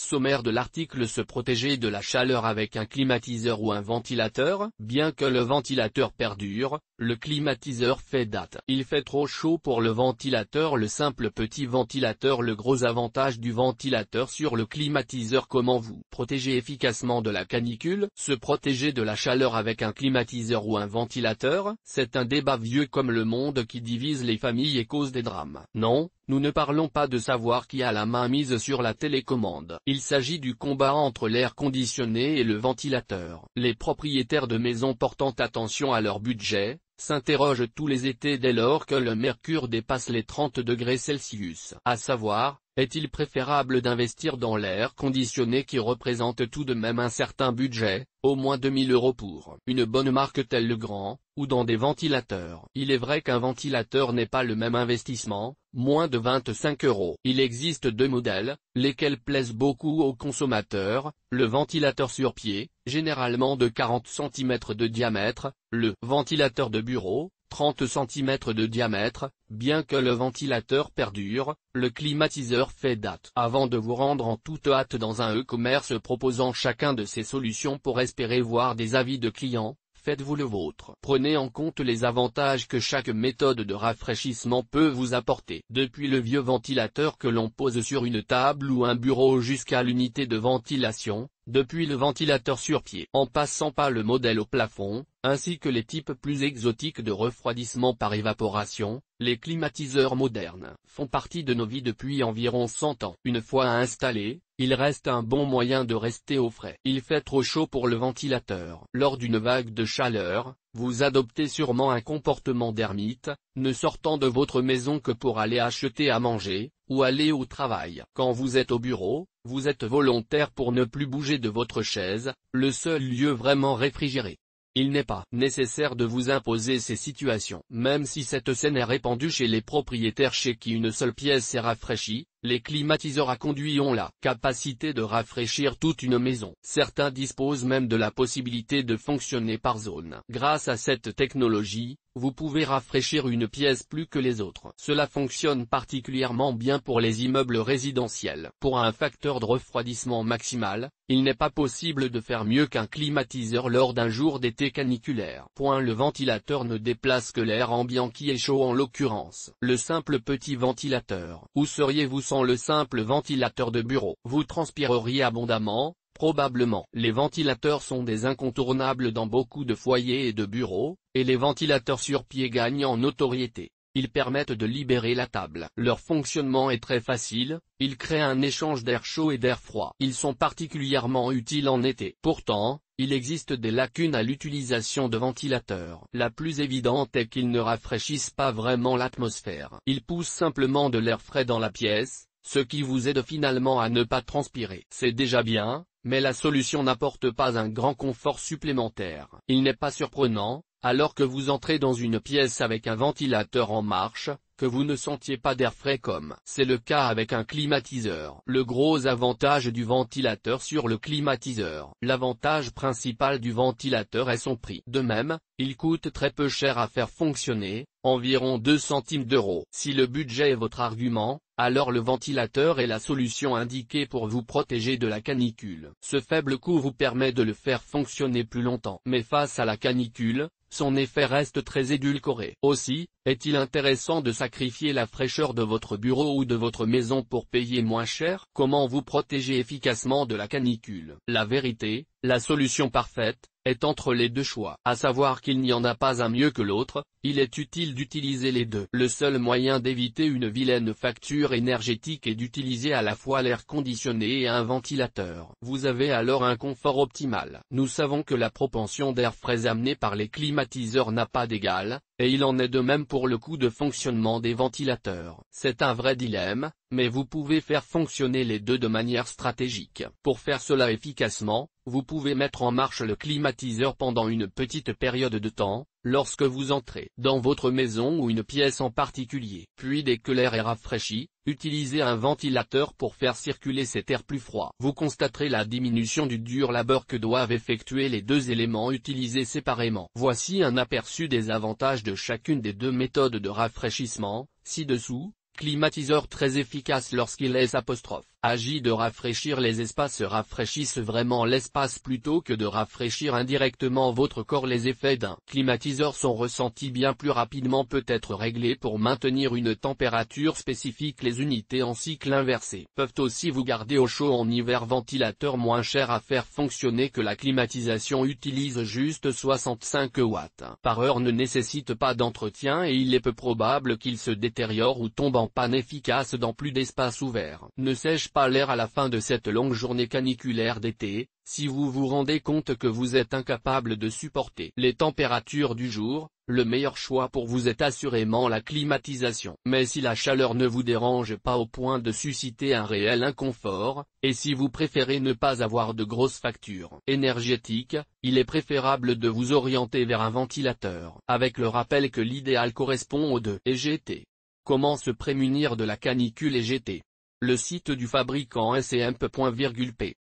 Sommaire de l'article: se protéger de la chaleur avec un climatiseur ou un ventilateur. Bien que le ventilateur perdure, le climatiseur fait date. Il fait trop chaud pour le ventilateur. Le simple petit ventilateur. Le gros avantage du ventilateur sur le climatiseur. Comment vous protéger efficacement de la canicule? Se protéger de la chaleur avec un climatiseur ou un ventilateur, c'est un débat vieux comme le monde qui divise les familles et cause des drames. Non, nous ne parlons pas de savoir qui a la main mise sur la télécommande. Il s'agit du combat entre l'air conditionné et le ventilateur. Les propriétaires de maisons portant attention à leur budget s'interrogent tous les étés dès lors que le mercure dépasse les 30 degrés Celsius. À savoir, est-il préférable d'investir dans l'air conditionné qui représente tout de même un certain budget, au moins 2000 € pour une bonne marque telle Legrand, ou dans des ventilateurs? Il est vrai qu'un ventilateur n'est pas le même investissement, moins de 25 €. Il existe deux modèles, lesquels plaisent beaucoup aux consommateurs: le ventilateur sur pied, généralement de 40 cm de diamètre, le ventilateur de bureau, 30 cm de diamètre. Bien que le ventilateur perdure, le climatiseur fait date. Avant de vous rendre en toute hâte dans un e-commerce proposant chacun de ces solutions pour espérer voir des avis de clients, faites-vous le vôtre. Prenez en compte les avantages que chaque méthode de rafraîchissement peut vous apporter. Depuis le vieux ventilateur que l'on pose sur une table ou un bureau jusqu'à l'unité de ventilation, depuis le ventilateur sur pied en passant par le modèle au plafond, ainsi que les types plus exotiques de refroidissement par évaporation, les climatiseurs modernes font partie de nos vies depuis environ 100 ans. Une fois installés, ils restent un bon moyen de rester au frais. Il fait trop chaud pour le ventilateur. Lors d'une vague de chaleur, vous adoptez sûrement un comportement d'ermite, ne sortant de votre maison que pour aller acheter à manger, ou aller au travail. Quand vous êtes au bureau, vous êtes volontaire pour ne plus bouger de votre chaise, le seul lieu vraiment réfrigéré. Il n'est pas nécessaire de vous imposer ces situations. Même si cette scène est répandue chez les propriétaires chez qui une seule pièce est rafraîchie, les climatiseurs à conduit ont la capacité de rafraîchir toute une maison. Certains disposent même de la possibilité de fonctionner par zone. Grâce à cette technologie, vous pouvez rafraîchir une pièce plus que les autres. Cela fonctionne particulièrement bien pour les immeubles résidentiels. Pour un facteur de refroidissement maximal, il n'est pas possible de faire mieux qu'un climatiseur lors d'un jour d'été caniculaire. Le ventilateur ne déplace que l'air ambiant qui est chaud, en l'occurrence le simple petit ventilateur. Où seriez-vous sans le simple ventilateur de bureau? Vous transpireriez abondamment, probablement. Les ventilateurs sont des incontournables dans beaucoup de foyers et de bureaux, et les ventilateurs sur pied gagnent en notoriété. Ils permettent de libérer la table. Leur fonctionnement est très facile, ils créent un échange d'air chaud et d'air froid. Ils sont particulièrement utiles en été. Pourtant, il existe des lacunes à l'utilisation de ventilateurs. La plus évidente est qu'ils ne rafraîchissent pas vraiment l'atmosphère. Ils poussent simplement de l'air frais dans la pièce, ce qui vous aide finalement à ne pas transpirer. C'est déjà bien, mais la solution n'apporte pas un grand confort supplémentaire. Il n'est pas surprenant, alors que vous entrez dans une pièce avec un ventilateur en marche, que vous ne sentiez pas d'air frais comme c'est le cas avec un climatiseur. Le gros avantage du ventilateur sur le climatiseur. L'avantage principal du ventilateur est son prix. De même, il coûte très peu cher à faire fonctionner, environ 2 centimes d'euros. Si le budget est votre argument, alors le ventilateur est la solution indiquée pour vous protéger de la canicule. Ce faible coût vous permet de le faire fonctionner plus longtemps. Mais face à la canicule, son effet reste très édulcoré. Aussi, est-il intéressant de sacrifier la fraîcheur de votre bureau ou de votre maison pour payer moins cher? Comment vous protéger efficacement de la canicule? La vérité, la solution parfaite, est entre les deux choix. À savoir qu'il n'y en a pas un mieux que l'autre, il est utile d'utiliser les deux. Le seul moyen d'éviter une vilaine facture énergétique est d'utiliser à la fois l'air conditionné et un ventilateur. Vous avez alors un confort optimal. Nous savons que la propension d'air frais amenée par les climatiseurs n'a pas d'égal, et il en est de même pour le coût de fonctionnement des ventilateurs. C'est un vrai dilemme, mais vous pouvez faire fonctionner les deux de manière stratégique. Pour faire cela efficacement, vous pouvez mettre en marche le climatiseur pendant une petite période de temps, lorsque vous entrez dans votre maison ou une pièce en particulier. Puis dès que l'air est rafraîchi, utilisez un ventilateur pour faire circuler cet air plus froid. Vous constaterez la diminution du dur labeur que doivent effectuer les deux éléments utilisés séparément. Voici un aperçu des avantages de chacune des deux méthodes de rafraîchissement, ci-dessous. Climatiseur très efficace lorsqu'il est agit de rafraîchir les espaces rafraîchissent vraiment l'espace plutôt que de rafraîchir indirectement votre corps. Les effets d'un climatiseur sont ressentis bien plus rapidement, peut être réglé pour maintenir une température spécifique. Les unités en cycle inversé peuvent aussi vous garder au chaud en hiver. Ventilateur moins cher à faire fonctionner que la climatisation utilise juste 65 watts par heure, ne nécessite pas d'entretien et il est peu probable qu'il se détériore ou tombe en panne. Efficace dans plus d'espace ouvert. Ne sèche pas l'air à la fin de cette longue journée caniculaire d'été, si vous vous rendez compte que vous êtes incapable de supporter les températures du jour. Le meilleur choix pour vous est assurément la climatisation. Mais si la chaleur ne vous dérange pas au point de susciter un réel inconfort, et si vous préférez ne pas avoir de grosses factures énergétiques, il est préférable de vous orienter vers un ventilateur, avec le rappel que l'idéal correspond aux 2 EGT. Comment se prémunir de la canicule EGT? Le site du fabricant est cmp.p